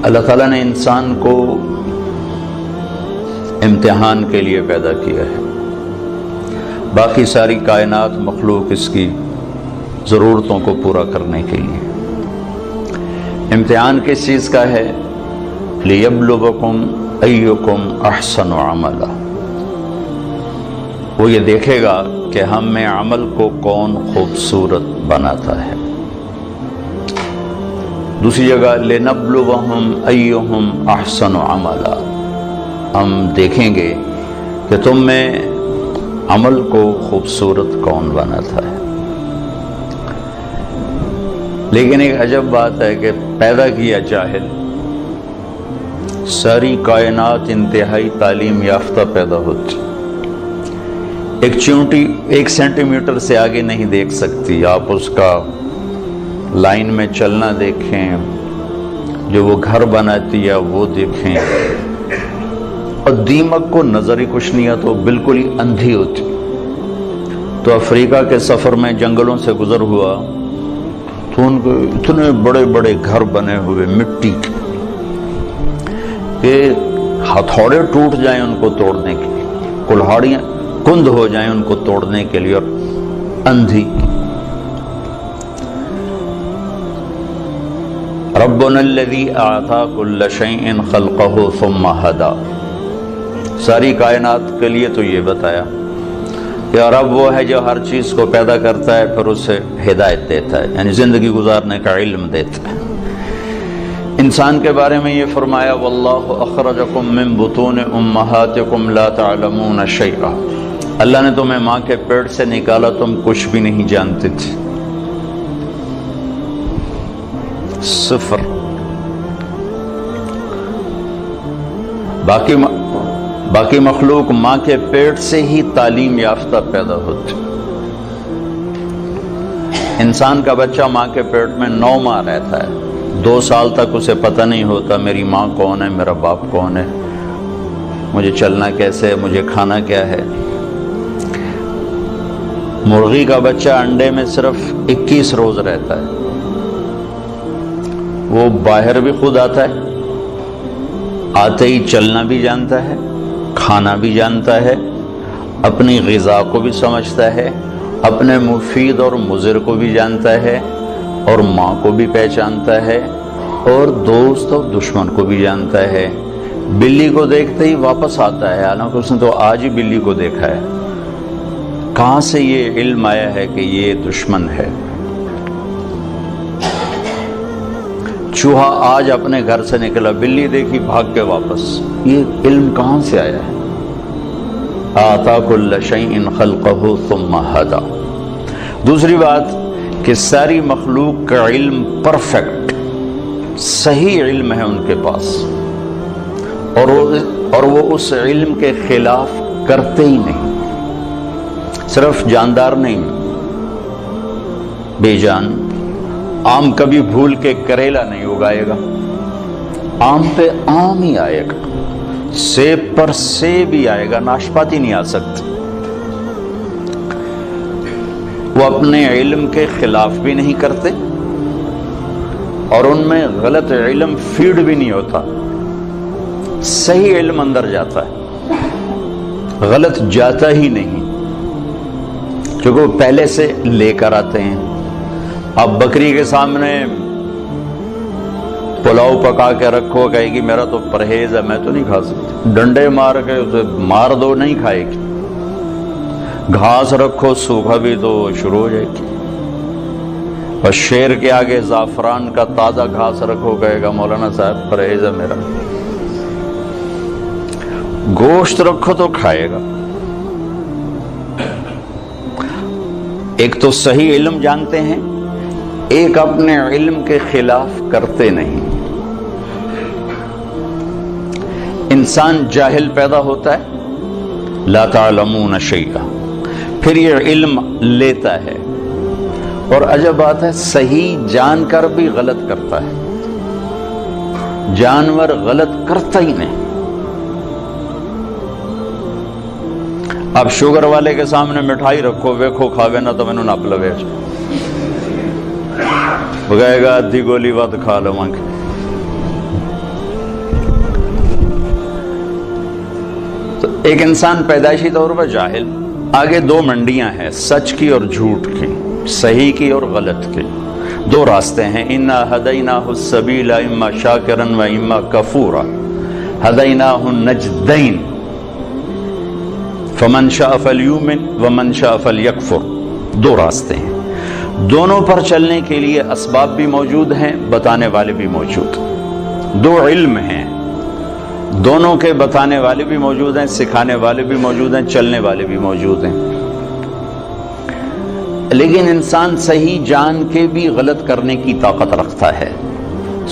اللہ تعالیٰ نے انسان کو امتحان کے لیے پیدا کیا ہے، باقی ساری کائنات مخلوق اس کی ضرورتوں کو پورا کرنے کے لیے۔ امتحان کس چیز کا ہے؟ لِيَبْلُوَكُمْ أَيُّكُمْ أَحْسَنُ عَمَلًا، وہ یہ دیکھے گا کہ ہم میں عمل کو کون خوبصورت بناتا ہے۔ دوسری جگہ لِنَبْلُوَهُمْ أَيُّهُمْ أَحْسَنُ عَمَلًا، ہم دیکھیں گے کہ تم میں عمل کو خوبصورت کون بناتا ہے۔ لیکن ایک عجب بات ہے کہ پیدا کیا جاہل، ساری کائنات انتہائی تعلیم یافتہ پیدا ہوتی، ایک چونٹی 1 سینٹی میٹر سے آگے نہیں دیکھ سکتی، آپ اس کا لائن میں چلنا دیکھیں، جو وہ گھر بناتی ہے وہ دیکھیں، اور دیمک کو نظر ہی کچھ نہیں آتا، بالکل ہی اندھی ہوتی۔ تو افریقہ کے سفر میں جنگلوں سے گزر ہوا تو ان کو اتنے بڑے بڑے گھر بنے ہوئے مٹی کے کہ ہتھوڑے ٹوٹ جائیں ان کو توڑنے کے لیے، کلہاڑیاں کند ہو جائیں ان کو توڑنے کے لیے، اور اندھی۔ ربنا الذی اعطی کل شیء خلقہ ثم ہدی، ساری کائنات کے لیے تو یہ بتایا کہ رب وہ ہے جو ہر چیز کو پیدا کرتا ہے پھر اسے ہدایت دیتا ہے، یعنی زندگی گزارنے کا علم دیتا ہے۔ انسان کے بارے میں یہ فرمایا واللہ اخرجکم من بطون امہاتکم لا تعلمون شیئا، اللہ نے تمہیں ماں کے پیٹ سے نکالا، تم کچھ بھی نہیں جانتے تھے، صفر۔ باقی مخلوق ماں کے پیٹ سے ہی تعلیم یافتہ پیدا ہوتی، انسان کا بچہ ماں کے پیٹ میں 9 ماہ رہتا ہے، 2 سال تک اسے پتہ نہیں ہوتا میری ماں کون ہے، میرا باپ کون ہے، مجھے چلنا کیسے ہے، مجھے کھانا کیا ہے۔ مرغی کا بچہ انڈے میں صرف 21 روز رہتا ہے، وہ باہر بھی خود آتا ہے، آتے ہی چلنا بھی جانتا ہے، کھانا بھی جانتا ہے، اپنی غذا کو بھی سمجھتا ہے، اپنے مفید اور مضر کو بھی جانتا ہے، اور ماں کو بھی پہچانتا ہے، اور دوست اور دشمن کو بھی جانتا ہے۔ بلی کو دیکھتے ہی واپس آتا ہے، حالانکہ اس نے تو آج ہی بلی کو دیکھا ہے۔ کہاں سے یہ علم آیا ہے کہ یہ دشمن ہے؟ چوہا آج اپنے گھر سے نکلا، بلی دیکھی بھاگ کے واپس، یہ علم کہاں سے آیا ہے؟ آتا کل شیء خلقہ ثم ہدی۔ دوسری بات کہ ساری مخلوق کا علم پرفیکٹ صحیح علم ہے ان کے پاس، اور وہ اس علم کے خلاف کرتے ہی نہیں، صرف جاندار نہیں، بے جان۔ آم کبھی بھول کے کریلا نہیں اگائے گا، آم پہ آم ہی آئے گا، سیب پر سیب ہی آئے گا، ناشپاتی نہیں آ سکتی۔ وہ اپنے علم کے خلاف بھی نہیں کرتے، اور ان میں غلط علم فیڈ بھی نہیں ہوتا، صحیح علم اندر جاتا ہے، غلط جاتا ہی نہیں، کیونکہ وہ پہلے سے لے کر آتے ہیں۔ اب بکری کے سامنے پلاؤ پکا کے رکھو، کہے گی میرا تو پرہیز ہے، میں تو نہیں کھا سکتی، ڈنڈے مار کے اسے مار دو نہیں کھائے گی۔ گھاس رکھو سوکھا بھی تو شروع ہو جائے گی، اور شیر کے آگے زعفران کا تازہ گھاس رکھو، کہے گا مولانا صاحب پرہیز ہے میرا۔ گوشت رکھو تو کھائے گا۔ ایک تو صحیح علم جانتے ہیں، ایک اپنے علم کے خلاف کرتے نہیں۔ انسان جاہل پیدا ہوتا ہے، لا تعلمون شیئا، پھر یہ علم لیتا ہے، اور عجب بات ہے صحیح جان کر بھی غلط کرتا ہے، جانور غلط کرتا ہی نہیں۔ اب شوگر والے کے سامنے مٹھائی رکھو، ویکھو کھاوے نہ تو مینوں نپ لوے، وہ کہے گا ادھی گولی ود کھا لواں گے، ایک انسان پیدائشی طور پر جاہل، آگے دو منڈیاں ہیں، سچ کی اور جھوٹ کی، صحیح کی اور غلط کی، دو راستے ہیں۔ انا ہدیناہ السبیل اما شاکرا و اما کفورا ہدیناہ النجدین فمن شاء فلیؤمن ومن شاء فلیکفر، دو راستے ہیں، دونوں پر چلنے کے لیے اسباب بھی موجود ہیں، بتانے والے بھی موجود، دو علم ہیں، دونوں کے بتانے والے بھی موجود ہیں، سکھانے والے بھی موجود ہیں، چلنے والے بھی موجود ہیں۔ لیکن انسان صحیح جان کے بھی غلط کرنے کی طاقت رکھتا ہے۔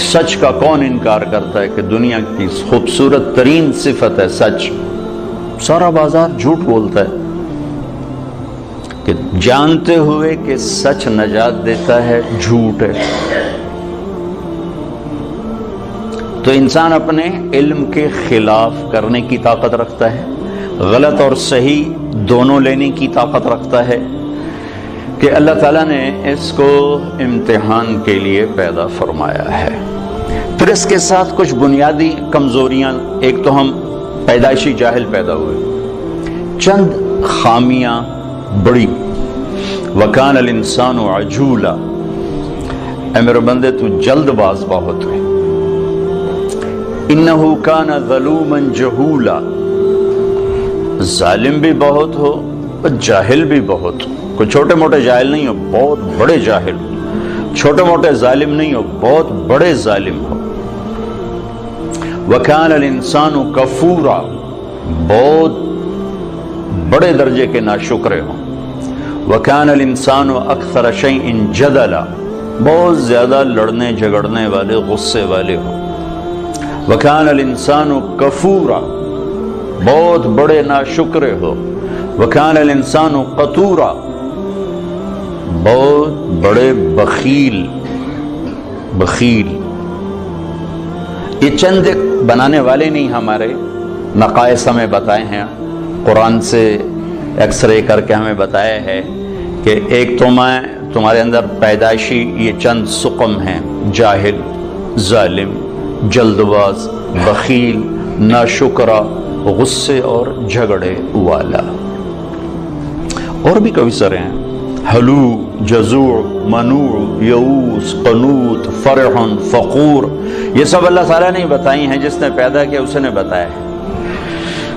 سچ کا کون انکار کرتا ہے کہ دنیا کی خوبصورت ترین صفت ہے سچ، سارا بازار جھوٹ بولتا ہے، کہ جانتے ہوئے کہ سچ نجات دیتا ہے جھوٹ ہے۔ تو انسان اپنے علم کے خلاف کرنے کی طاقت رکھتا ہے، غلط اور صحیح دونوں لینے کی طاقت رکھتا ہے، کہ اللہ تعالیٰ نے اس کو امتحان کے لیے پیدا فرمایا ہے۔ پھر اس کے ساتھ کچھ بنیادی کمزوریاں، ایک تو ہم پیدائشی جاہل پیدا ہوئے، چند خامیاں بڑی، وَكَانَ الْإِنسَانُ عَجُولًا، اے میرے بندے تو جلد باز بہت ہے، اِنَّهُ كَانَ ظَلُومًا جَهُولًا، ظالم بھی بہت ہو اور جاہل بھی بہت ہو، کوئی چھوٹے موٹے جاہل نہیں ہو، بہت بڑے جاہل ہو، چھوٹے موٹے ظالم نہیں ہو، بہت بڑے ظالم ہو۔ وَكَانَ الْإِنسَانُ كَفُورًا، بہت بڑے درجے کے ناشکرے ہوں۔ وَكَانَ الْإِنسَانُ أَكْثَرَ شَيْءٍ جَدَلًا، بہت زیادہ لڑنے جھگڑنے والے، غصے والے ہوں۔ وَكَانَ الْإِنسَانُ كَفُورًا، بہت بڑے ناشکرے ہو۔ وَكَانَ الْإِنسَانُ قَتُورًا، بہت بڑے بخیل۔ یہ چند بنانے والے نہیں، ہمارے نقائص ہمیں بتائے ہیں، قرآن سے ایکس رے کر کے ہمیں بتایا ہے کہ ایک تمہارے اندر پیدائشی یہ چند سقم ہیں، جاہل، ظالم، جلد باز، بخیل، ناشکرا، غصے اور جھگڑے والا۔ اور بھی کئی سارے ہیں، حلو، جزوع، منوع، یئوس، قنوط، فرح، فقور، یہ سب اللہ تعالیٰ نے بتائی ہیں، جس نے پیدا کیا اس نے بتایا ہے۔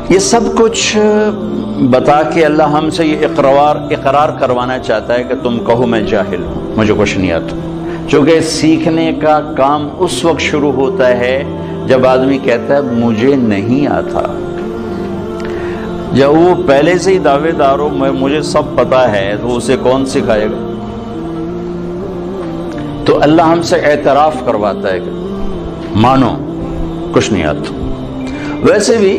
یہ سب کچھ بتا کے اللہ ہم سے یہ اقرار کروانا چاہتا ہے کہ تم کہو میں جاہل ہوں، مجھے کچھ نہیں آتا، چونکہ سیکھنے کا کام اس وقت شروع ہوتا ہے جب آدمی کہتا ہے مجھے نہیں آتا۔ جب وہ پہلے سے ہی دعوے دار ہو مجھے سب پتا ہے، تو اسے کون سکھائے گا؟ تو اللہ ہم سے اعتراف کرواتا ہے کہ مانو کچھ نہیں آتا۔ ویسے بھی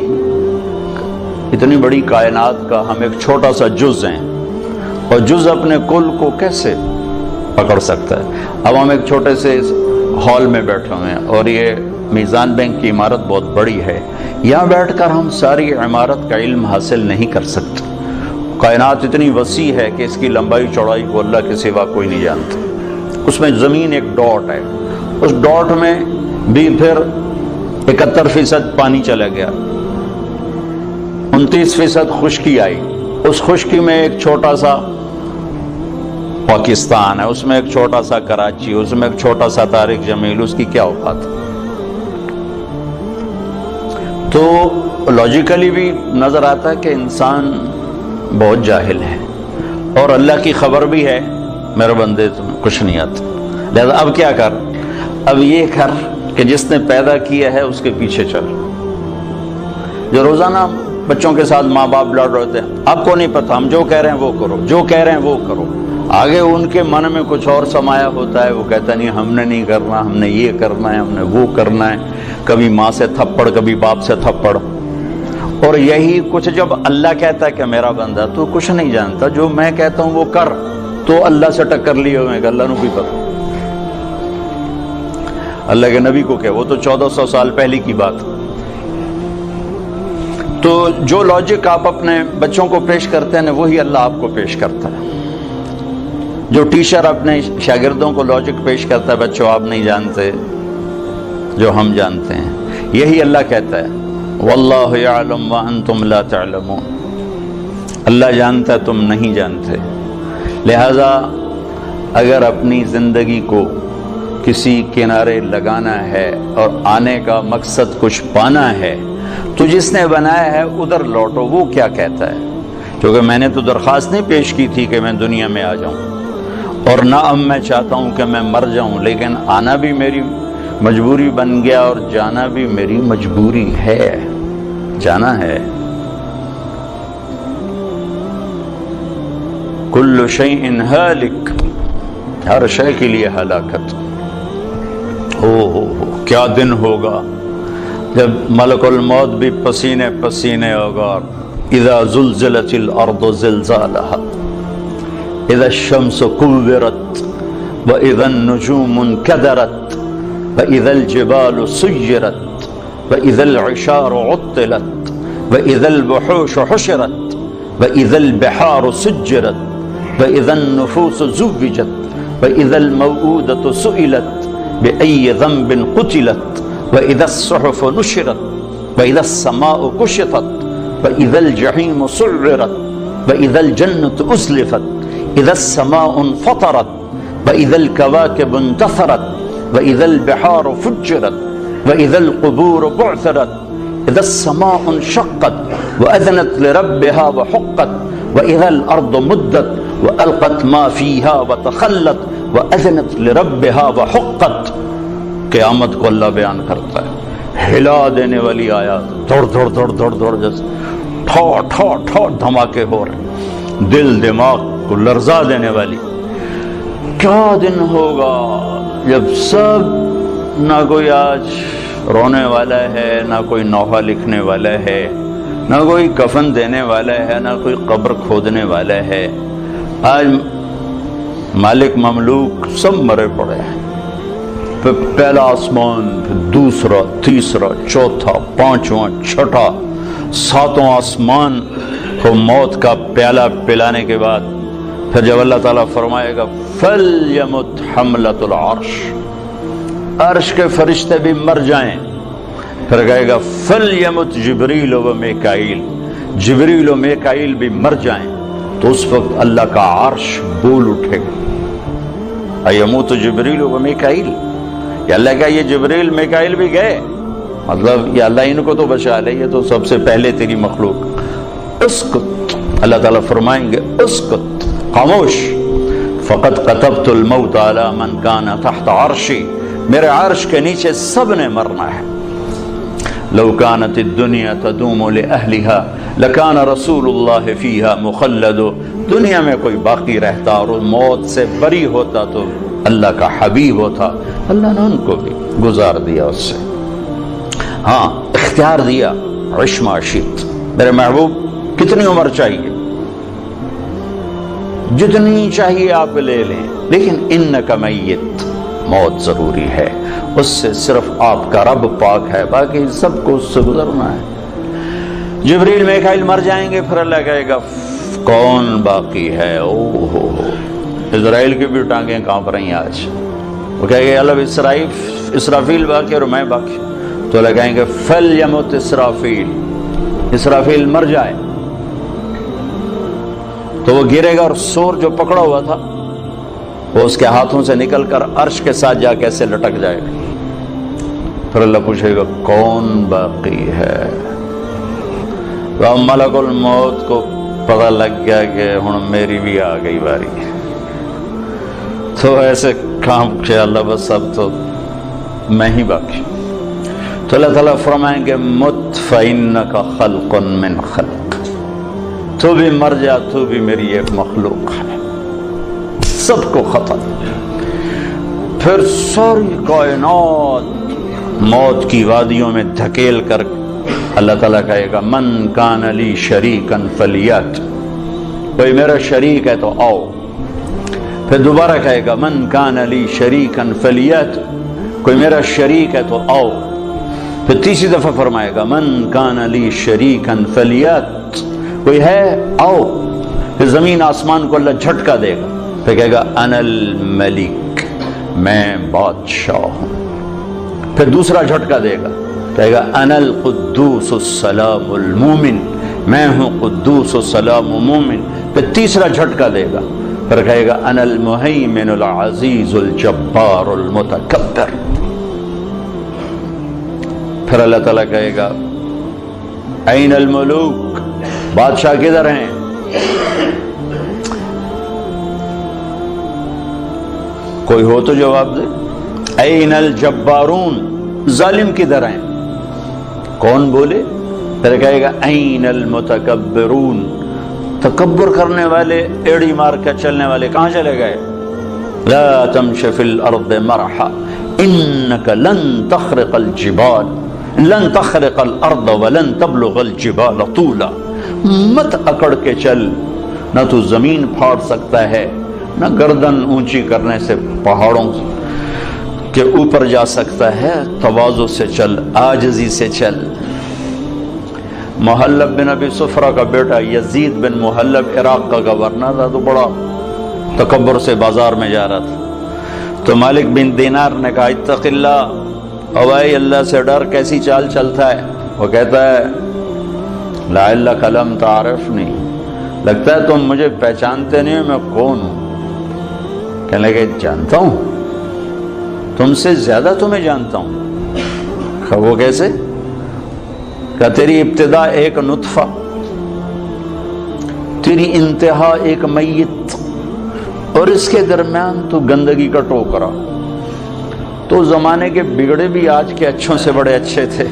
اتنی بڑی کائنات کا ہم ایک چھوٹا سا جز ہیں، اور جز اپنے کل کو کیسے پکڑ سکتا ہے؟ اب ہم ایک چھوٹے سے ہال میں بیٹھے ہوئے ہیں، اور یہ میزان بینک کی عمارت بہت بڑی ہے، یہاں بیٹھ کر ہم ساری عمارت کا علم حاصل نہیں کر سکتے۔ کائنات اتنی وسیع ہے کہ اس کی لمبائی چوڑائی کو اللہ کے سوا کوئی نہیں جانتا۔ اس میں زمین ایک ڈاٹ ہے، اس ڈاٹ میں بھی پھر 71% پانی چلا گیا، 29% خشکی آئی، اس خشکی میں ایک چھوٹا سا پاکستان ہے، اس میں ایک چھوٹا سا کراچی، اس میں ایک چھوٹا سا طارق جمیل، اس کی کیا اوقات؟ تو لاجیکلی بھی نظر آتا ہے کہ انسان بہت جاہل ہے، اور اللہ کی خبر بھی ہے میرے بندے تمہیں کچھ نہیں آتا۔ لہذا اب کیا کر؟ اب یہ کر کہ جس نے پیدا کیا ہے اس کے پیچھے چل۔ جو روزانہ بچوں کے ساتھ ماں باپ لڑ رہے تھے، آپ کو نہیں پتا، ہم جو کہہ رہے ہیں وہ کرو، جو کہہ رہے ہیں وہ کرو، آگے ان کے من میں کچھ اور سمایا ہوتا ہے، وہ کہتا نہیں ہم نے نہیں کرنا، ہم نے یہ کرنا ہے، ہم نے وہ کرنا ہے، کبھی ماں سے تھپڑ، کبھی باپ سے تھپڑ۔ اور یہی کچھ جب اللہ کہتا ہے کہ میرا بندہ تو کچھ نہیں جانتا، جو میں کہتا ہوں وہ کر، تو اللہ سے ٹکر لیے ہوئے کہ اللہ نو بھی پتا، اللہ کے نبی کو کہ وہ تو 1400 سال پہلے کی بات۔ تو جو لاجک آپ اپنے بچوں کو پیش کرتے ہیں وہی اللہ آپ کو پیش کرتا ہے۔ جو ٹیچر اپنے شاگردوں کو لاجک پیش کرتا ہے، بچوں آپ نہیں جانتے جو ہم جانتے ہیں، یہی اللہ کہتا ہے واللہ یعلم وانتم لا تعلمون، اللہ جانتا ہے تم نہیں جانتے۔ لہذا اگر اپنی زندگی کو کسی کنارے لگانا ہے اور آنے کا مقصد کچھ پانا ہے تو جس نے بنایا ہے ادھر لوٹو۔ وہ کیا کہتا ہے؟ کیونکہ میں نے تو درخواست نہیں پیش کی تھی کہ میں دنیا میں آ جاؤں، اور نہ اب میں چاہتا ہوں کہ میں مر جاؤں، لیکن آنا بھی میری مجبوری بن گیا اور جانا بھی میری مجبوری ہے، جانا ہے۔ کل شیء ہالک، ہر شے کے لیے ہلاکت۔ ہو کیا دن ہوگا جب ملک الموت بھی پسینے پسینے ہوگا۔ اذا زلزلت الارض زلزالها، اذا الشمس كورت، واذا النجوم انكدرت، واذا الجبال سيرت، واذا العشار عطلت، واذا الوحوش حشرت، واذا البحار سجرت، واذا النفوس زوجت، واذا الموءودة سئلت بأي ذنب قتلت، وإذا الصحف نشرت، وإذا السماء كشطت، وإذا الجحيم سعرت، وإذا الجنة أزلفت، إذا السماء انفطرت، وإذا الكواكب انتثرت، وإذا البحار فجرت، وإذا القبور بعثرت، إذا السماء انشقت وأذنت لربها وحقت، وإذا الأرض مدت وألقت ما فيها وتخلت، وأذنت لربها وحقت۔ قیامت کو اللہ بیان کرتا ہے، ہلا دینے والی آیات، دوڑ دوڑ دوڑ دوڑ دوڑ جیسے ٹھو ٹھو ٹھو دھماکے ہو رہے، دل دماغ کو لرزا دینے والی۔ کیا دن ہوگا جب سب، نہ کوئی آج رونے والا ہے، نہ کوئی نوحہ لکھنے والا ہے، نہ کوئی کفن دینے والا ہے، نہ کوئی قبر کھودنے والا ہے۔ آج مالک مملوک سب مرے پڑے ہیں، پھر پہلا آسمان، پھر دوسرا، تیسرا، چوتھا، پانچواں، چھٹا، ساتوں آسمان کو موت کا پیالہ پلانے کے بعد پھر جب اللہ تعالیٰ فرمائے گا فَلْيَمُتْ حَمْلَةُ الْعَرْشِ، عرش کے فرشتے بھی مر جائیں، پھر کہے گا فَلْيَمُتْ جبریل و میکائیل، جبریل و میکائیل بھی مر جائیں، تو اس وقت اللہ کا عرش بول اٹھے گا۔ ایموت جبریل و میکائیل، یا اللہ کا یہ جبریل میکائیل بھی گئے، مطلب یا اللہ ان کو تو بچا لے، یہ تو سب سے پہلے تیری مخلوق۔ اسکت، اللہ تعالیٰ فرمائیں گے اسکت، خاموش، فقد كتبت الموت على من كان تحت عرشی، میرے عرش کے نیچے سب نے مرنا ہے۔ لو كانت الدنيا تدوم لأهلها لكان رسول الله فيها مخلد، دنیا میں کوئی باقی رہتا اور موت سے بری ہوتا تو اللہ کا حبیب ہوتا۔ اللہ نے ان کو بھی گزار دیا اس سے، ہاں اختیار دیا، عش ما شئت، میرے محبوب کتنی عمر چاہیے، جتنی چاہیے آپ لے لیں، لیکن انک میت، موت ضروری ہے، اس سے صرف آپ کا رب پاک ہے، باقی سب کو اس سے گزرنا ہے۔ جبریل میکائیل مر جائیں گے، پھر اللہ کہے گا کون باقی ہے؟ او ہو، اسرائیل کی بھی ٹانگیں کانپ رہی ہیں آج، وہ کہے گے اللہ اسرافیل باقی اور میں باقی، تو اللہ کہیں گے فَلْيَمُتْ اسرافیل، اسرافیل مر جائے، تو وہ گرے گا اور سور جو پکڑا ہوا تھا وہ اس کے ہاتھوں سے نکل کر عرش کے ساتھ جا کے ایسے لٹک جائے گا، پھر اللہ پوچھے گا کون باقی ہے؟ تو ملک الموت کو پتہ لگ گیا کہ ہن میری بھی آ گئی باری، تو ایسے کام کہ اللہ بس اب تو میں ہی باقی۔ تو اللہ تعالیٰ فرمائیں گے مت فَإِنَّكَ خَلْقٌ مِّن خَلْقٍ، تو بھی مر جا، تو بھی میری ایک مخلوق ہے، سب کو ختم۔ پھر ساری کائنات موت کی وادیوں میں دھکیل کر اللہ تعالیٰ کہے گا من کان لی شریکن فلیات، کوئی میرا شریک ہے تو آؤ۔ پھر دوبارہ کہے گا من کان لی شریکن فلیات، کوئی میرا شریک ہے تو آؤ۔ پھر تیسری دفعہ فرمائے گا من کان لی شریکن فلیات، کوئی ہے آؤ۔ پھر زمین آسمان کو اللہ جھٹکا دے گا، پھر کہے گا انا الملک، میں بادشاہ ہوں۔ پھر دوسرا جھٹکا دے گا، کہے گا انا القدوس السلام المومن، میں ہوں قدوس السلام مومن. پھر تیسرا جھٹکا دے گا، پھر کہے گا انا المہیمن العزیز الجبار المتکبر. پھر اللہ تعالیٰ کہے گا این الملوک، بادشاہ کدھر ہیں؟ کوئی ہو تو جواب دے. این الجبارون، ظالم کدھر ہیں؟ کون بولے؟ پھر کہے گا این المتکبرون، تکبر کرنے والے، ایڑی مار کے چلنے والے کہاں چلے گئے؟ لا تمش فی الارض مرحا انک لن تخرق الجبال، لن تخرق الارض ولن تبلغ الجبال طولا. مت اکڑ کے چل، نہ تو زمین پھاڑ سکتا ہے، نہ گردن اونچی کرنے سے پہاڑوں کے اوپر جا سکتا ہے. تواضع سے چل، عاجزی سے چل. محلب بن ابی صفرہ کا بیٹا یزید بن محلب عراق کا گورنر تھا، تو بڑا تکبر سے بازار میں جا رہا تھا. تو مالک بن دینار نے کہا اتق اللہ، اوائے اللہ سے ڈر، کیسی چال چلتا ہے؟ وہ کہتا ہے لعلک لم تعرفنی، لگتا ہے تم مجھے پہچانتے نہیں میں کون ہوں. کہنے لگے جانتا ہوں، تم سے زیادہ تمہیں جانتا ہوں. وہ کیسے؟ کہ تیری ابتدا ایک نطفہ، تیری انتہا ایک میت، اور اس کے درمیان تو گندگی کا ٹوکرا. تو زمانے کے بگڑے بھی آج کے اچھوں سے بڑے اچھے تھے.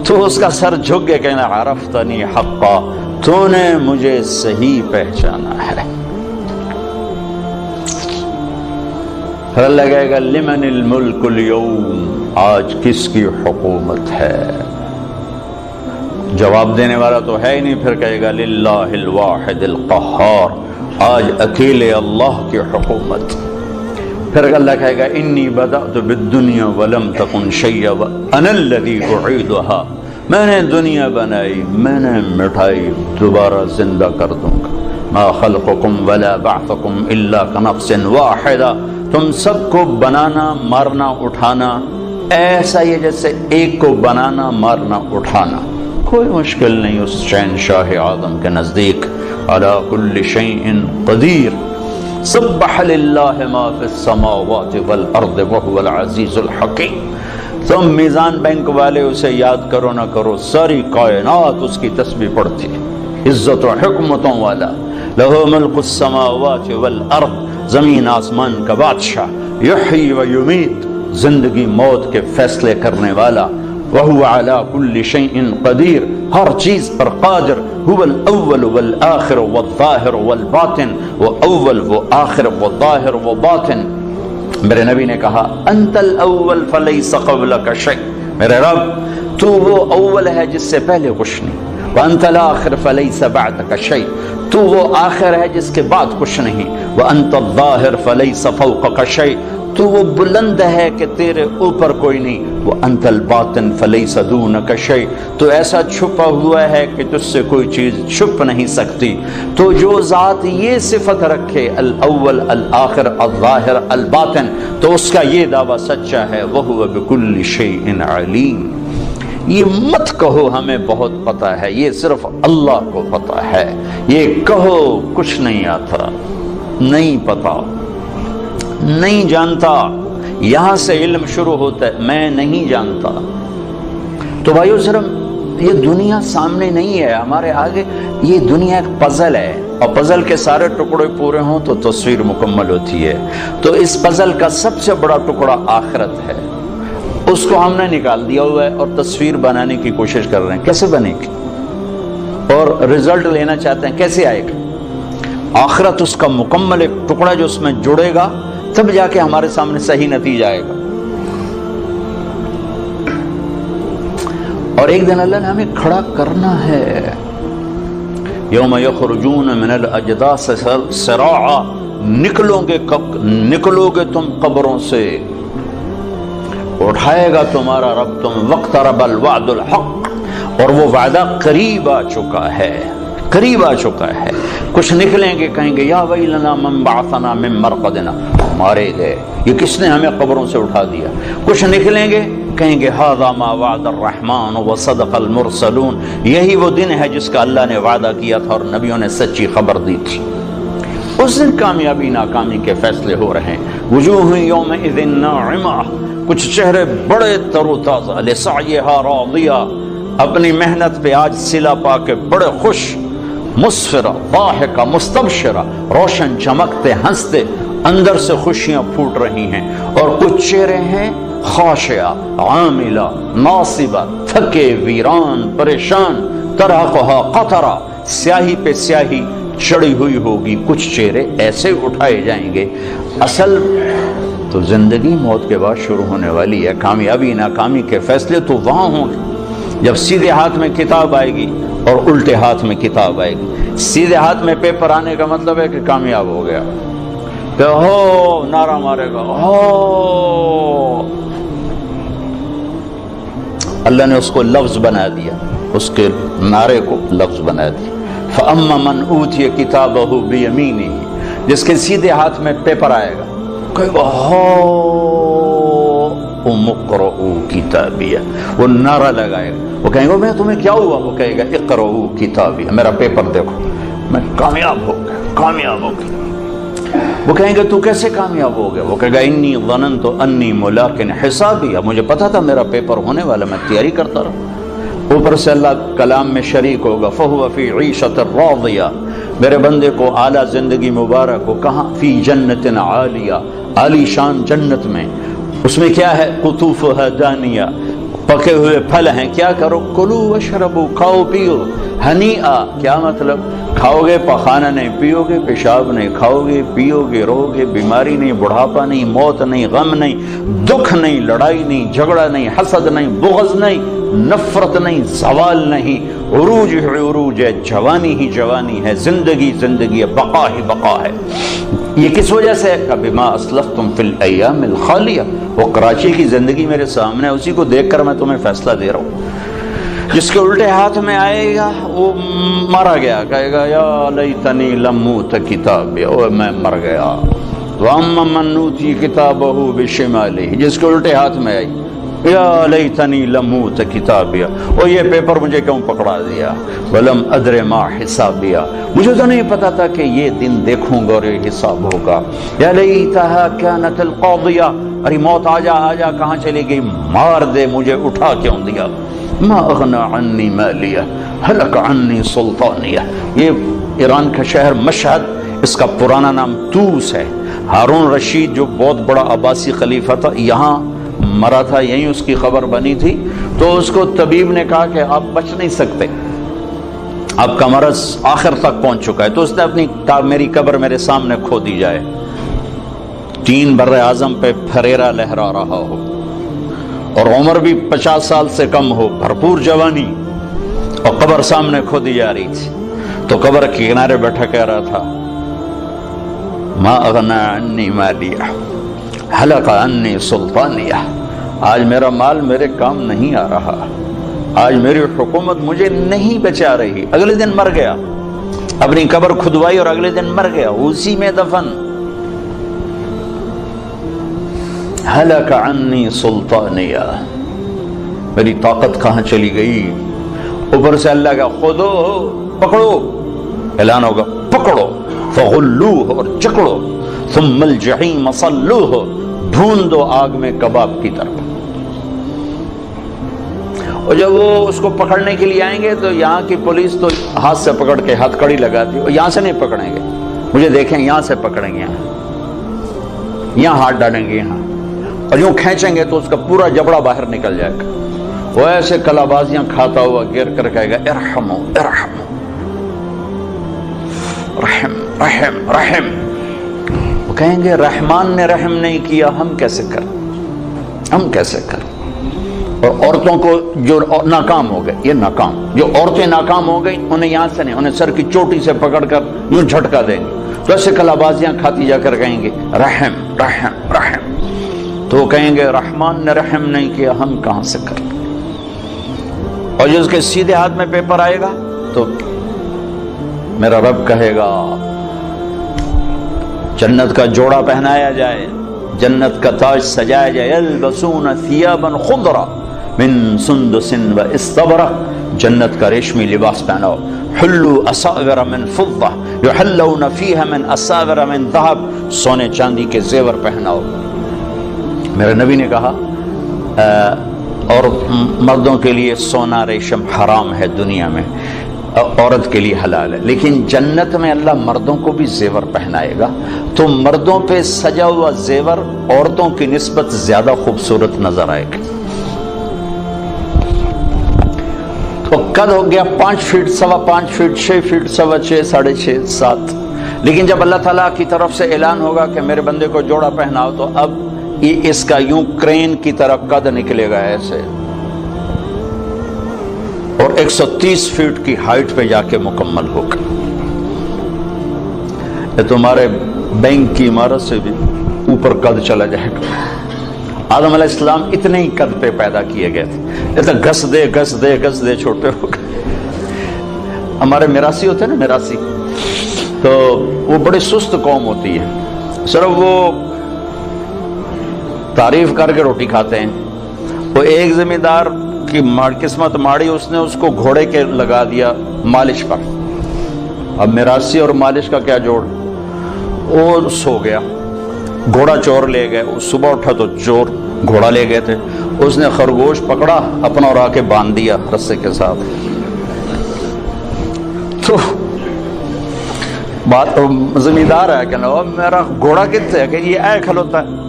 تو اس کا سر جھک کے کہنا عرفتنی حقا، تو نے مجھے صحیح پہچانا ہے. پھر اللہ کہے گا لمن الملک اليوم، آج کس کی حکومت ہے؟ جواب دینے والا تو ہے ہی نہیں. پھر کہے گا للہ الواحد القہار، آج اکیلے اللہ کی حکومت. پھر اللہ کہے گا انی بدأت بالدنیا ولم تکن شیئا وانا الذی اعیدها، میں نے دنیا بنائی، میں نے مٹھائی، دوبارہ زندہ کر دوں گا. ما خلقکم ولا بعثکم الا کنفس واحدہ، تم سب کو بنانا، مارنا، اٹھانا ایسا ہی ہے جیسے ایک کو بنانا، مارنا، اٹھانا. کوئی مشکل نہیں اس شہنشاہ اعظم کے نزدیک. علی کل شیء قدیر، سبح للہ ما فی السماوات والارض وهو العزیز الحکیم. تم میزان بینک والے اسے یاد کرو نہ کرو، ساری کائنات اس کی تسبیح پڑھتی ہے. عزت و حکمتوں والا، لہو ملک السماوات والارض، زمین آسمان کا بادشاہ، یحیی و یمیت، زندگی موت کے فیصلے کرنے والا. وَهُوَ عَلَى كُلِّ شَيْءٍ قَدِيرٌ، ہر چیز پر قادر. هُوَ الْأَوَّلُ وَالْآخِرُ وَالظَّاهِرُ وَالْبَاطِنُ، وہ اول، وہ آخر، وہ ظاہر، وہ باطن. میرے نبی نے کہا انت الاول فلیس قبلک شیء، میرے رب تو وہ اول ہے جس سے پہلے کچھ نہیں. وانت الاخر فلیس بعدک شیء، تو وہ آخر ہے جس کے بعد کچھ نہیں. وانت الظاہر فلیس فوقک شیء، تو وہ بلند ہے کہ تیرے اوپر کوئی نہیں. وانت الباطن فلیس دونک شیء، تو ایسا چھپا ہوا ہے کہ تجھ سے کوئی چیز چھپ نہیں سکتی. تو جو ذات یہ صفت رکھے الاول الآخر الظاہر الباطن، تو اس کا یہ دعویٰ سچا ہے. وہو بکل شیء علیم. یہ مت کہو ہمیں بہت پتہ ہے، یہ صرف اللہ کو پتہ ہے. یہ کہو کچھ نہیں آتا، نہیں پتا، نہیں جانتا. یہاں سے علم شروع ہوتا ہے، میں نہیں جانتا. تو بھائیو صرف یہ دنیا سامنے نہیں ہے ہمارے آگے، یہ دنیا ایک پزل ہے، اور پزل کے سارے ٹکڑے پورے ہوں تو تصویر مکمل ہوتی ہے. تو اس پزل کا سب سے بڑا ٹکڑا آخرت ہے، اس کو ہم نے نکال دیا ہوا ہے اور تصویر بنانے کی کوشش کر رہے ہیں. کیسے بنے گی؟ اور رزلٹ لینا چاہتے ہیں، کیسے آئے گا؟ آخرت اس کا مکمل ایک ٹکڑا جو اس میں جڑے گا، تب جا کے ہمارے سامنے صحیح نتیجہ آئے گا. اور ایک دن اللہ نے ہمیں کھڑا کرنا ہے. یوم یخرجون من الاجداث سراعا، نکلو گے تم قبروں سے، اٹھائے گا تمہارا رب تم. واقترب الوعد الحق، اور وہ وعدہ قریب آ چکا ہے، قریب آ چکا ہے. کچھ نکلیں گے کہیں گے یا ویلنا من بعثنا من مرقدنا، مارے گئے، یہ کس نے ہمیں قبروں سے اٹھا دیا. کچھ نکلیں گے کہیں گے ھذا ما وعد الرحمن وصدق المرسلون، یہی وہ دن ہے جس کا اللہ نے وعدہ کیا تھا اور نبیوں نے سچی خبر دی تھی. اس دن کامیابی ناکامی کے فیصلے ہو رہے ہیں. وجوہ یومئذ ناعمہ، کچھ چہرے بڑے تر و تازہ، لسعیہا راضیہ، اپنی محنت پہ آج صلہ پا کے بڑے خوش، مسفرہ ضاحکہ مستبشرہ، روشن چمکتے ہنستے، اندر سے خوشیاں پھوٹ رہی ہیں. اور کچھ چہرے ہیں خاشعہ عاملہ ناصبہ، تھکے ویران پریشان، ترہقہا قطرہ، سیاہی پہ سیاہی چڑھی ہوئی ہوگی. کچھ چہرے ایسے اٹھائے جائیں گے. اصل تو زندگی موت کے بعد شروع ہونے والی ہے. کامیابی ناکامی کے فیصلے تو وہاں ہوں گے جب سیدھے ہاتھ میں کتاب آئے گی اور الٹے ہاتھ میں کتاب آئے گی. سیدھے ہاتھ میں پیپر آنے کا مطلب ہے کہ کامیاب ہو گیا، کہ ہو نعرہ مارے گا، ہو اللہ نے اس کو لفظ بنا دیا، اس کے نعرے کو لفظ بنا دیا. فَأَمَّا مَنْ أُوتِيَ كِتَابَهُ بِيَمِينِهِ، جس کے سیدھے ہاتھ میں پیپر آئے گا کہے گا هَاؤْمُ اقْرَءُوا كِتَابِيَهْ، وہ نعرہ لگائے گا. وہ کہیں گے میں تمہیں کیا ہوا؟ وہ کہے گا اقرؤوا کتابی، میرا پیپر دیکھو، میں کامیاب ہو گیا، کامیاب ہو گیا. وہ کہیں گے تو کیسے کامیاب ہو گیا؟ وہ کہے گا انی ظننت انی ملاق حسابی، مجھے پتا تھا میرا پیپر ہونے والا، میں تیاری کرتا رہا. اوپر سے اللہ کلام میں شریک ہوگا فَهُوَ فِي عِيشَةٍ رَاضِيَةٍ، میرے بندے کو اعلیٰ زندگی مبارک ہو. کہاں؟ فی جنت عالیہ، عالی شان جنت میں. اس میں کیا ہے؟ قطوفها دانیہ، پکے ہوئے پھل ہیں. کیا کرو؟ کلو وشربو، کھاؤ پیو. ہنیئا، کیا مطلب؟ کھاؤ گے پخانہ نہیں، پیو گے پیشاب نہیں، کھاؤ گے پیو گے رہو گے، بیماری نہیں، بڑھاپا نہیں، موت نہیں، غم نہیں، دکھ نہیں، لڑائی نہیں، جھگڑا نہیں، حسد نہیں، بغض نہیں، نفرت نہیں، زوال نہیں. عروج ہے عروج ہے، جوانی ہی جوانی ہے، زندگی زندگی ہے، بقا ہی بقا ہے. یہ کس وجہ سے ہے؟ بما اسلفتم فی الایام الخالیہ، وہ کراچی کی زندگی میرے سامنے ہے، اسی کو دیکھ کر میں تمہیں فیصلہ دے رہا ہوں. جس کے الٹے ہاتھ میں آئے گا وہ مارا گیا، کہے گا یا لیتنی لم اوت کتابی، او میں مر گیا. واما من اوتی کتابہ بشمالہ، جس کے الٹے ہاتھ میں آئی یا لیتنی لم اوت کتابیہ، او یہ پیپر مجھے کیوں پکڑا دیا. ولم ادر ما حسابیہ، مجھے تو نہیں پتا تھا کہ یہ دن دیکھوں گا اور یہ حساب ہوگا. یا لیتہا کانت القاضیہ، ارے موت آ جا کہاں چلی گئی، مار دے مجھے، اٹھا کیوں دیا. ما اغنى عني مالیہ ہلک عني سلطانیہ. یہ ایران کا شہر مشہد، اس کا پرانا نام توس ہے. ہارون رشید جو بہت بڑا عباسی خلیفہ تھا، یہاں مرا تھا، یہیں اس کی خبر بنی تھی. تو اس کو طبیب نے کہا کہ آپ بچ نہیں سکتے، آپ کا مرض آخر تک پہنچ چکا ہے. تو اس نے اپنی میری قبر میرے سامنے کھو دی جائے. 3 بر اعظم پہ پھریرا لہرا رہا ہو اور عمر بھی 50 سال سے کم ہو، بھرپور جوانی، اور قبر سامنے کھو دی جا رہی تھی. تو قبر کے کنارے بیٹھا کہہ رہا تھا ما اغنى عني مالیہ ہلک عني سلطانیہ، آج میرا مال میرے کام نہیں آ رہا، آج میری حکومت مجھے نہیں بچا رہی. اگلے دن مر گیا، اپنی قبر کھدوائی اور اگلے دن مر گیا، اسی میں دفن. ہلک عني سلطانیہ، میری طاقت کہاں چلی گئی. اوپر سے اللہ کا خودو، پکڑو، اعلان ہوگا پکڑو، فغلوہ، اور چکڑو، ثم الجحیم صلوہ، بھون دو آگ میں کباب کی طرح. اور جب وہ اس کو پکڑنے کے لیے آئیں گے تو یہاں کی پولیس تو ہاتھ سے پکڑ کے ہتھ کڑی لگاتی، اور یہاں سے نہیں پکڑیں گے، مجھے دیکھیں یہاں سے پکڑیں گے، یہاں ہاتھ ڈالیں گے، یہاں، اور یوں کھینچیں گے تو اس کا پورا جبڑا باہر نکل جائے گا. وہ ایسے کلا بازیاں کھاتا ہوا گر کر کہے گا ارحمو ارحمو، رحم رحم رحم. وہ کہیں گے رحمان نے رحم نہیں کیا، ہم کیسے کریں، ہم کیسے کریں. اور عورتوں کو جو ناکام ہو گئے، یہ ناکام، جو عورتیں ناکام ہو گئی انہیں یہاں سے نہیں، انہیں سر کی چوٹی سے پکڑ کر یوں جھٹکا دیں گے. تو ایسے کلا بازیاں کھاتی جا کر کہیں گے رحم رحم رحم. تو وہ کہیں گے رحمان نے رحم نہیں کیا، ہم کہاں سے کریں. اور جو اس کے سیدھے ہاتھ میں پیپر آئے گا تو میرا رب کہے گا جنت کا جوڑا پہنایا جائے، جنت کا تاج سجایا جائے، یلبسون ثیابا خضرا من سندس و استبرق، جنت کا ریشمی لباس پہناؤ، حلوا اساور من فضہ یحلون فیہا من اساور من ذہب، سونے چاندی کے زیور پہناؤ۔ میرے نبی نے کہا اور مردوں کے لیے سونا ریشم حرام ہے دنیا میں، عورت کے لیے حلال ہے، لیکن جنت میں اللہ مردوں کو بھی زیور پہنائے گا، تو مردوں پہ سجا ہوا زیور عورتوں کی نسبت زیادہ خوبصورت نظر آئے گا۔ تو قد ہو گیا 5 فٹ، 5.25 فٹ، 6 فٹ، 6.25، 6.5، 7، لیکن جب اللہ تعالیٰ کی طرف سے اعلان ہوگا کہ میرے بندے کو جوڑا پہناؤ، تو اب یہ اس کا یوں کرین کی طرح قد نکلے گا ایسے، اور 130 فٹ کی ہائٹ پہ جا کے مکمل ہوگا۔ یہ تمہارے بینک کی عمارت سے بھی اوپر قد چلا جائے گا۔ آدم علیہ السلام اتنے ہی قد پہ پیدا کیے گئے تھے، یہ تو گھس دے چھوٹے ہو گئے۔ ہمارے میراثی ہوتے ہیں نا، میراثی، تو وہ بڑے سست قوم ہوتی ہے، صرف وہ تعریف کر کے روٹی کھاتے ہیں۔ وہ ایک زمین دار کی قسمت ماڑی، اس نے اس کو گھوڑے کے لگا دیا مالش پر، اب میراثی اور مالش کا کیا جوڑ، وہ سو گیا، گھوڑا چور لے گئے، صبح اٹھا تو چور گھوڑا لے گئے تھے، اس نے خرگوش پکڑا اپنا اور آ کے باندھ دیا رسے کے ساتھ۔ تو بات زمیندار ہے کہ میرا گھوڑا کتنے ہے، کہ یہ اے کھلوتا ہے،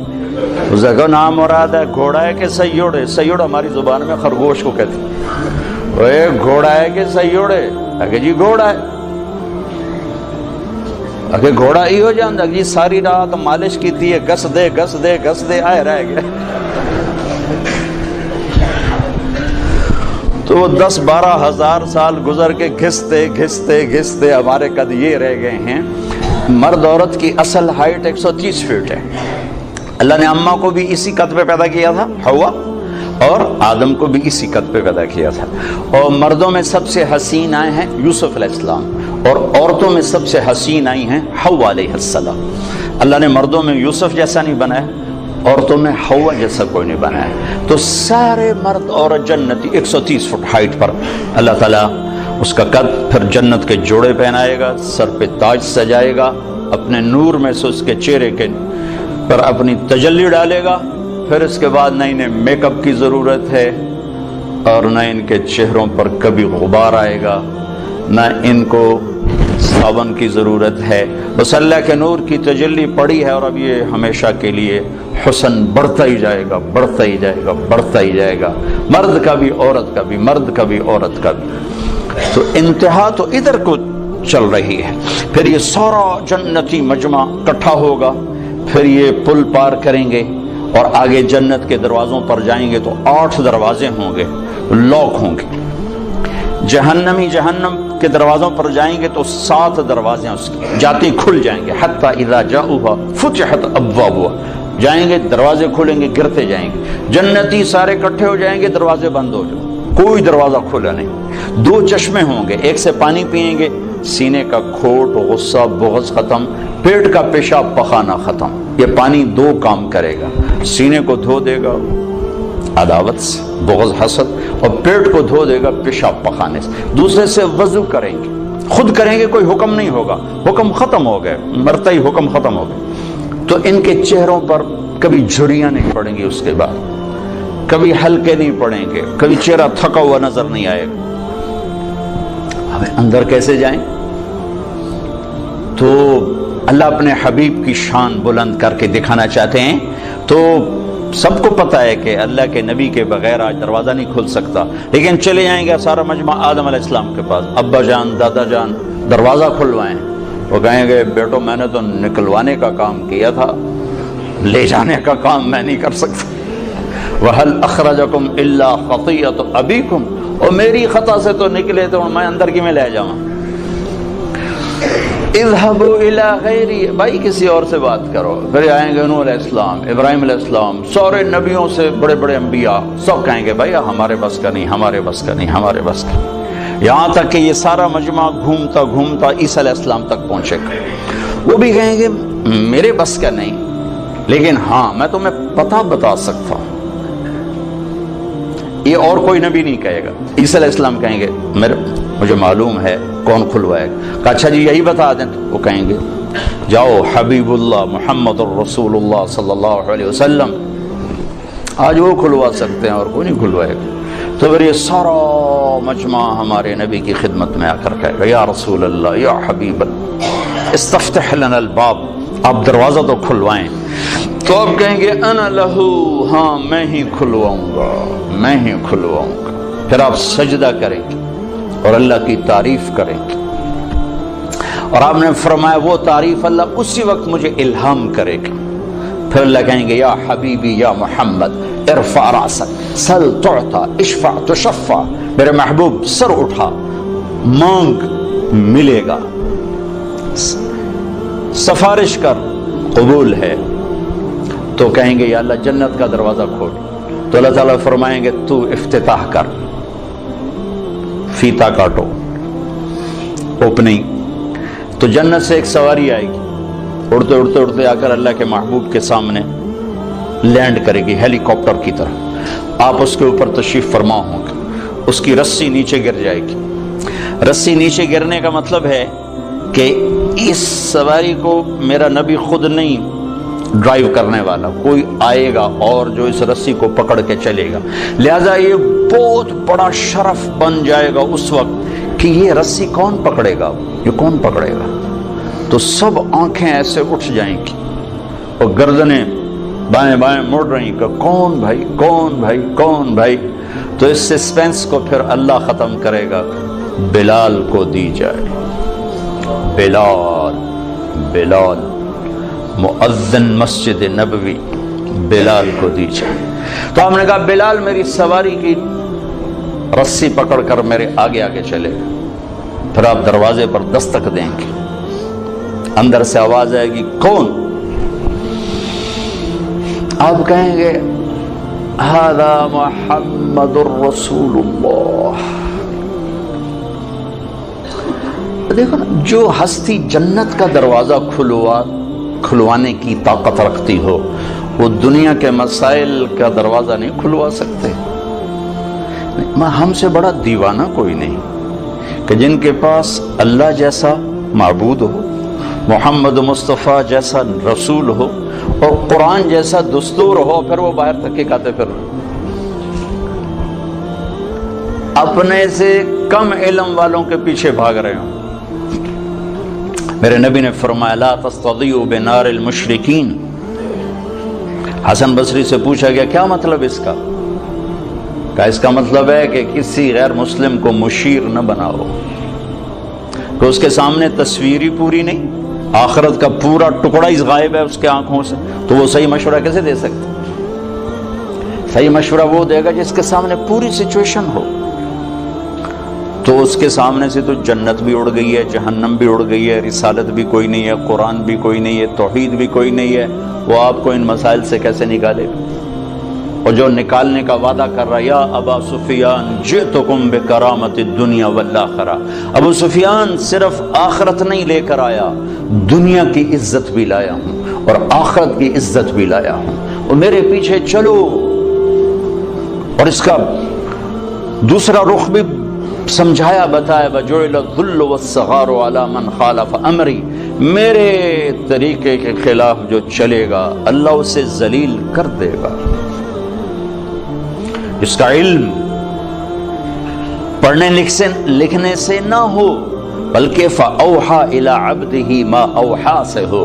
اس کا نام مراد ہے گھوڑا ہے کہ سیوڑ ہے، سیوڑ ہماری زبان میں خرگوش کو کہتے ہیں، اے گھوڑا ہے کہ سیوڑ ہے، کہ جی گھوڑا ہے، کہ گھوڑا ہی ہو جاندہ جی ساری رات مالش کی تھی، گس دے آئے رہ گئے۔ تو وہ 10-12 ہزار سال گزر کے گھستے ہمارے قد یہ رہ گئے ہیں۔ مرد عورت کی اصل ہائٹ 130 فٹ ہے۔ اللہ نے اماں کو بھی اسی قد پہ پیدا کیا تھا، حوا، اور آدم کو بھی اسی قد پہ پیدا کیا تھا۔ اور مردوں میں سب سے حسین آئے ہیں یوسف علیہ السلام، اور عورتوں میں سب سے حسین آئی ہیں حوا علیہ السلام۔ اللہ نے مردوں میں یوسف جیسا نہیں بنایا، عورتوں میں حوا جیسا کوئی نہیں بنایا، تو سارے مرد عورت جنتی 130 فٹ ہائٹ پر اللہ تعالیٰ اس کا قد، پھر جنت کے جوڑے پہنائے گا، سر پہ تاج سجائے گا، اپنے نور میں سے اس کے چہرے کے پر اپنی تجلی ڈالے گا، پھر اس کے بعد نہ انہیں میک اپ کی ضرورت ہے، اور نہ ان کے چہروں پر کبھی غبار آئے گا، نہ ان کو صابن کی ضرورت ہے، بس اللہ کے نور کی تجلی پڑی ہے، اور اب یہ ہمیشہ کے لیے حسن بڑھتا ہی جائے گا، بڑھتا ہی جائے گا، بڑھتا ہی جائے گا، مرد کا بھی عورت کا بھی، مرد کا بھی عورت کا بھی۔ تو انتہا تو ادھر کو چل رہی ہے، پھر یہ سارا جنتی مجمع اکٹھا ہوگا، پھر یہ پل پار کریں گے اور آگے جنت کے دروازوں پر جائیں گے، تو 8 دروازے ہوں گے، لاک ہوں گے۔ جہنمی جہنم کے دروازوں پر جائیں گے تو 7 دروازے اس کے جاتے کھل جائیں گے، حتی اذا جاؤہا فتحت ابوابہا، جائیں گے دروازے کھلیں گے، گرتے جائیں گے، جنتی سارے اکٹھے ہو جائیں گے، دروازے بند ہو جائیں، کوئی دروازہ کھلا نہیں۔ 2 چشمے ہوں گے، ایک سے پانی پئیں گے، سینے کا کھوٹ، غصہ، بغض ختم، پیٹ کا پیشاب پخانا ختم۔ یہ پانی 2 کام کرے گا، سینے کو دھو دے گا عداوت سے، بغض، حسد، اور پیٹ کو دھو دے گا پیشاب پخانے سے۔ دوسرے سے وضو کریں گے، خود کریں گے، کوئی حکم نہیں ہوگا، حکم ختم ہو گئے، مرتا ہی حکم ختم ہو گئے، تو ان کے چہروں پر کبھی جھریاں نہیں پڑیں گی، اس کے بعد کبھی ہلکے نہیں پڑیں گے، کبھی چہرہ تھکا ہوا نظر نہیں آئے گا۔ ہمیں اندر کیسے جائیں؟ تو اللہ اپنے حبیب کی شان بلند کر کے دکھانا چاہتے ہیں، تو سب کو پتہ ہے کہ اللہ کے نبی کے بغیر آج دروازہ نہیں کھل سکتا، لیکن چلے جائیں گے سارا مجمع آدم علیہ السلام کے پاس، ابا جان، دادا جان، دروازہ کھلوائیں، وہ کہیں گے بیٹو میں نے تو نکلوانے کا کام کیا تھا، لے جانے کا کام میں نہیں کر سکتا۔ وَهَلْ أَخْرَجَكُمْ إِلَّا خَطِيَّةُ أَبِيكُمْ، اور میری خطا سے تو نکلے تو میں اندر کی میں لے جاؤں۔ اذهبوا الى غیری، بھائی کسی اور سے بات کرو۔ پھر آئیں گے نوح علیہ السلام، ابراہیم علیہ السلام، سارے نبیوں سے بڑے بڑے انبیاء، سب کہیں گے بھائی ہمارے بس کا نہیں، ہمارے بس کا نہیں، ہمارے بس کا نہیں۔ یہاں تک کہ یہ سارا مجمع گھومتا گھومتا عیسیٰ علیہ السلام تک پہنچے گا۔ وہ بھی کہیں گے میرے بس کا نہیں، لیکن ہاں میں تمہیں پتہ بتا سکتا ہوں، یہ اور کوئی نبی نہیں کہے گا۔ عیسیٰ علیہ السلام کہیں گے مجھے معلوم ہے، کون کھلوائے گا؟ کہا اچھا جی یہی بتا دیں۔ وہ کہیں گے جاؤ حبیب اللہ محمد الرسول اللہ صلی اللہ علیہ وسلم، آج وہ کھلوا سکتے ہیں اور کوئی نہیں کھلوائے گا۔ تو پھر یہ سارا مجمع ہمارے نبی کی خدمت میں آ کر کہے گا یا رسول اللہ یا حبیب اللہ استفتح لنا الباب، آپ دروازہ تو کھلوائیں۔ تو آپ کہیں گے انا لہو، ہاں میں ہی کھلواؤں گا، میں ہی کھلواؤں گا۔ پھر آپ سجدہ کریں گے اور اللہ کی تعریف کریں گے، اور آپ نے فرمایا وہ تعریف اللہ اسی وقت مجھے الہام کرے گا۔ پھر اللہ کہیں گے یا حبیبی یا محمد ارفع راسک سل تعطا اشفع تشفع، میرے محبوب سر اٹھا مانگ ملے گا، سفارش کر قبول ہے۔ تو کہیں گے یا اللہ جنت کا دروازہ کھول، تو اللہ تعالیٰ فرمائیں گے تو افتتاح کر، فیتا کاٹو، اوپننگ۔ تو جنت سے ایک سواری آئے گی، اڑتے اڑتے اڑتے آ کر اللہ کے محبوب کے سامنے لینڈ کرے گی ہیلی کاپٹر کی طرح۔ آپ اس کے اوپر تشریف فرما ہوں گے، اس کی رسی نیچے گر جائے گی۔ رسی نیچے گرنے کا مطلب ہے کہ اس سواری کو میرا نبی خود نہیں ڈرائیو کرنے والا، کوئی آئے گا اور جو اس رسی کو پکڑ کے چلے گا، لہذا یہ بہت بڑا شرف بن جائے گا اس وقت کہ یہ رسی کون پکڑے گا، یہ کون پکڑے گا۔ تو سب آنکھیں ایسے اٹھ جائیں گی اور گردنیں بائیں بائیں مڑ رہی کہ کون بھائی کون بھائی کون بھائی۔ تو اس سسپینس کو پھر اللہ ختم کرے گا، بلال کو دی جائے، بلال بلال مؤذن مسجد نبوی، بلال کو دی جائے۔ تو ہم نے کہا بلال میری سواری کی رسی پکڑ کر میرے آگے آگے چلے گا۔ پھر آپ دروازے پر دستک دیں گے، اندر سے آواز آئے گی کون؟ آپ کہیں گے ھذا محمد الرسول اللہ۔ دیکھو نا، جو ہستی جنت کا دروازہ کھلوانے کی طاقت رکھتی ہو، وہ دنیا کے مسائل کا دروازہ نہیں کھلوا سکتے۔ ہم سے بڑا دیوانہ کوئی نہیں کہ جن کے پاس اللہ جیسا معبود ہو، محمد مصطفیٰ جیسا رسول ہو اور قرآن جیسا دستور ہو، پھر وہ باہر تک کے کھاتے پھر اپنے سے کم علم والوں کے پیچھے بھاگ رہے ہوں۔ میرے نبی نے فرمایا لا تستضیئوا بنار المشرکین۔ حسن بصری سے پوچھا گیا کیا مطلب اس کا؟ کہا اس کا مطلب ہے کہ کسی غیر مسلم کو مشیر نہ بناؤ، کہ اس کے سامنے تصویر ہی پوری نہیں، آخرت کا پورا ٹکڑا ہی غائب ہے اس کے آنکھوں سے، تو وہ صحیح مشورہ کیسے دے سکتا؟ صحیح مشورہ وہ دے گا جس کے سامنے پوری سچویشن ہو۔ تو اس کے سامنے سے تو جنت بھی اڑ گئی ہے، جہنم بھی اڑ گئی ہے، رسالت بھی کوئی نہیں ہے، قرآن بھی کوئی نہیں ہے، توحید بھی کوئی نہیں ہے، وہ آپ کو ان مسائل سے کیسے نکالے گا؟ اور جو نکالنے کا وعدہ کر رہا یا ابا سفیان جئتکم بکرامت الدنیا والآخرہ، ابو سفیان صرف آخرت نہیں لے کر آیا، دنیا کی عزت بھی لایا ہوں اور آخرت کی عزت بھی لایا ہوں، اور میرے پیچھے چلو۔ اور اس کا دوسرا رخ بھی سمجھایا بتایا، وَجُعِلَ الذُّلُّ وَالصَّغَارُ عَلَى مَنْ خَالَفَ أَمْرِي، میرے طریقے کے خلاف جو چلے گا اللہ اسے ذلیل کر دے گا۔ اس کا علم پڑھنے لکھنے سے نہ ہو، بلکہ فَأَوْحَى إِلَىٰ عَبْدِهِ مَا أَوْحَى سے ہو،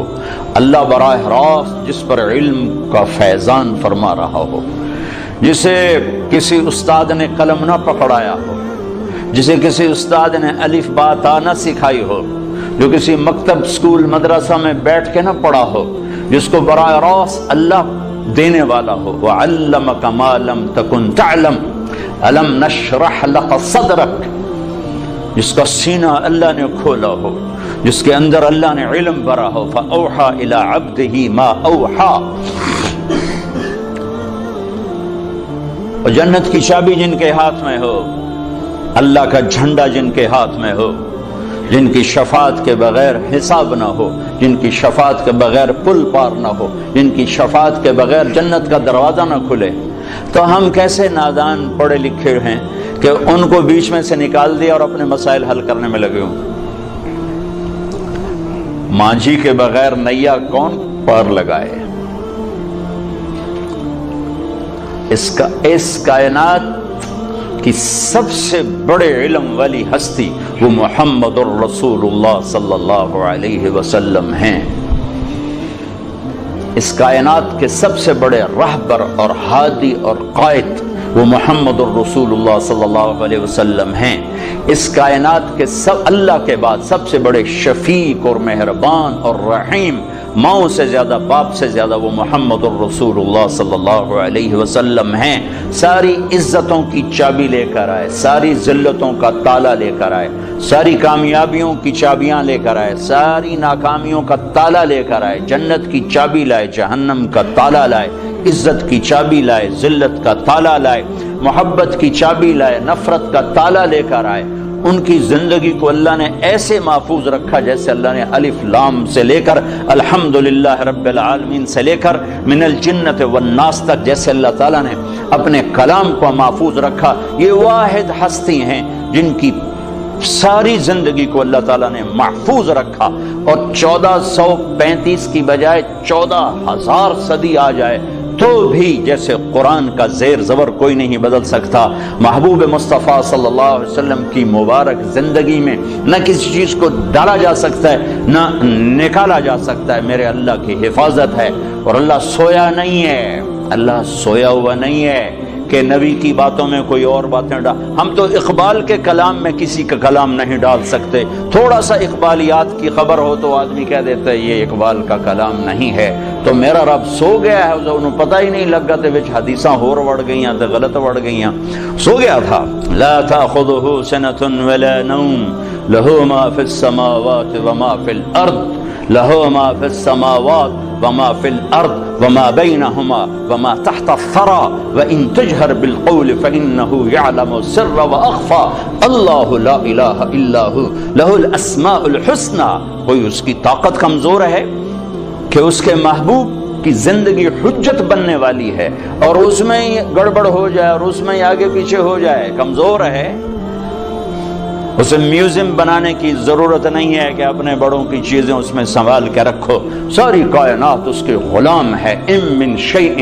اللہ براہ راست جس پر علم کا فیضان فرما رہا ہو، جسے کسی استاد نے قلم نہ پکڑایا ہو، جسے کسی استاد نے الف با تا نہ سکھائی ہو، جو کسی مکتب سکول مدرسہ میں بیٹھ کے نہ پڑھا ہو، جس کو براہ راست اللہ دینے والا ہو۔ وَعَلَّمَكَ مَا لَمْ تَكُنْ تَعْلَمْ أَلَمْ نَشْرَحْ لَكَ صَدْرَكَ، جس کا سینہ اللہ نے کھولا ہو، جس کے اندر اللہ نے علم بھرا ہو۔ فَأَوْحَى إِلَىٰ عَبْدِهِ مَا أَوْحَى، اور جنت کی چابی جن کے ہاتھ میں ہو، اللہ کا جھنڈا جن کے ہاتھ میں ہو، جن کی شفاعت کے بغیر حساب نہ ہو، جن کی شفاعت کے بغیر پل پار نہ ہو، جن کی شفاعت کے بغیر جنت کا دروازہ نہ کھلے، تو ہم کیسے نادان پڑھے لکھے ہیں کہ ان کو بیچ میں سے نکال دیا اور اپنے مسائل حل کرنے میں لگے ہوں۔ مانجھی کے بغیر نیا کون پار لگائے؟ اس کائنات کی سب سے بڑے علم والی ہستی وہ محمد الرسول اللہ صلی اللہ علیہ وسلم ہیں۔ اس کائنات کے سب سے بڑے رہبر اور ہادی اور قائد وہ محمد الرسول اللہ صلی اللہ علیہ وسلم ہیں۔ اس کائنات کے اللہ کے بعد سب سے بڑے شفیق اور مہربان اور رحیم، ماؤں سے زیادہ باپ سے زیادہ وہ محمد الرسول اللہ صلی اللہ علیہ وسلم ہیں۔ ساری عزتوں کی چابی لے کر آئے، ساری ذلتوں کا تالا لے کر آئے، ساری کامیابیوں کی چابیاں لے کر آئے، ساری ناکامیوں کا تالا لے کر آئے، جنت کی چابی لائے، جہنم کا تالا لائے، عزت کی چابی لائے، ذلت کا تالا لائے، محبت کی چابی لائے، نفرت کا تالا لے کر آئے۔ ان کی زندگی کو اللہ نے ایسے محفوظ رکھا جیسے اللہ نے الف لام سے لے کر الحمدللہ رب العالمین سے لے کر من الجنت والناس تک جیسے اللہ تعالیٰ نے اپنے کلام کو محفوظ رکھا۔ یہ واحد ہستی ہیں جن کی ساری زندگی کو اللہ تعالیٰ نے محفوظ رکھا، اور 1435 کی بجائے 14,000 صدی آ جائے تو بھی جیسے قرآن کا زیر زبر کوئی نہیں بدل سکتا۔ محبوب مصطفیٰ صلی اللہ علیہ وسلم کی مبارک زندگی میں نہ کسی چیز کو ڈالا جا سکتا ہے نہ نکالا جا سکتا ہے۔ میرے اللہ کی حفاظت ہے، اور اللہ سویا نہیں ہے، اللہ سویا ہوا نہیں ہے کہ نبی کی باتوں میں کوئی اور باتیں ہم تو اقبال کے کلام میں کسی کا کلام نہیں ڈال سکتے۔ تھوڑا سا اقبالیات کی خبر ہو تو آدمی کہہ دیتا ہے یہ اقبال کا کلام نہیں ہے۔ تو میرا رب سو گیا ہے، انہوں پتہ ہی نہیں لگا تے وچ حدیثاں ہور وڑ گئیاں تے غلط وڑ گئیاں، سو گیا تھا۔ لا تأخذه سنة ولا نوم له ما في السماوات وما في الأرض له ما في السماوات وما في الأرض وما بينهما وما تحت الثرى وإن تجهر بالقول فإنه يعلم السر وأخفى الله لا إله إلا هو له الأسماء الحسنى۔ کوئی اس کی طاقت کمزور ہے کہ اس کے محبوب کی زندگی حجت بننے والی ہے اور اس میں گڑبڑ ہو جائے اور اس میں آگے پیچھے ہو جائے؟ کمزور ہے۔ اسے میوزیم بنانے کی ضرورت نہیں ہے کہ اپنے بڑوں کی چیزیں اس میں سنبھال کے رکھو، ساری کائنات اس کے غلام ہے۔ ان من شیء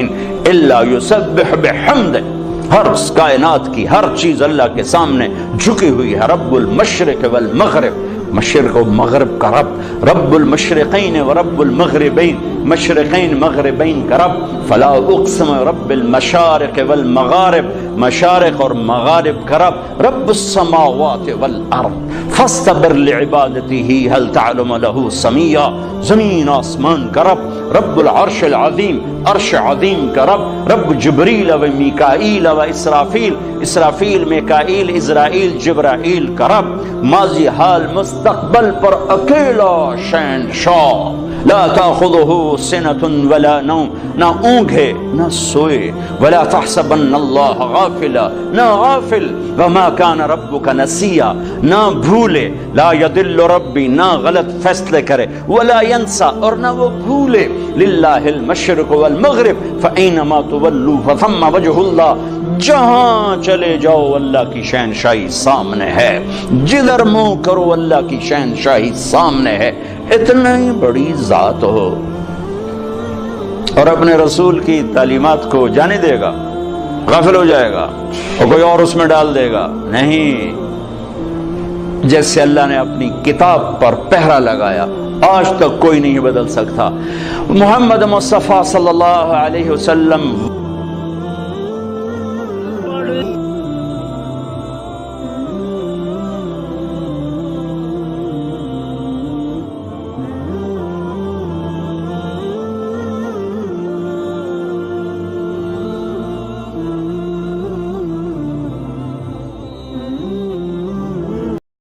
الا یسبح بحمدہ، ہر کائنات کی ہر چیز اللہ کے سامنے جھکی ہوئی ہے۔ رب المشرق والمغرب، مشرق و مغرب کا رب، رب المشرقین و رب المغربین، مشرقین مغربین کا رب۔ فلا اقسم رب المشارق والمغارب، مشارق اور مغارب کا رب۔ رب السماوات والارض فاستبر لعبادته هل تعلم له سمیا، زمین آسمان کا رب۔ رب العرش العظیم، عرش عظیم کا رب۔ رب جبریل و میکائیل و اسرافیل، اسرافیل میکائیل اسرائیل جبرائیل کا رب۔ ماضی حال مستقبل پر اکیلا شہنشاہ۔ لا تأخذه سنة ولا نوم، نہ اونگھے نہ سوئے۔ ولا تحسبن اللہ غافلا، نہ غافل۔ وما كان ربك نسیا، نہ بھولے۔ لا يضل ربی، نہ غلط فیصلے کرے۔ ولا ينسى، اور نہ وہ بھولے۔ للہ المشرق والمغرب فأينما تولوا فثم وجه اللہ، جہاں چلے جاؤ اللہ کی شہنشاہی سامنے ہے، جدھر منہ کرو اللہ کی شہنشاہی سامنے ہے۔ اتنا ہی بڑی ذات ہو اور اپنے رسول کی تعلیمات کو جانے دے گا، غافل ہو جائے گا اور کوئی اور اس میں ڈال دے گا؟ نہیں، جیسے اللہ نے اپنی کتاب پر پہرا لگایا آج تک کوئی نہیں بدل سکتا۔ محمد مصطفیٰ صلی اللہ علیہ وسلم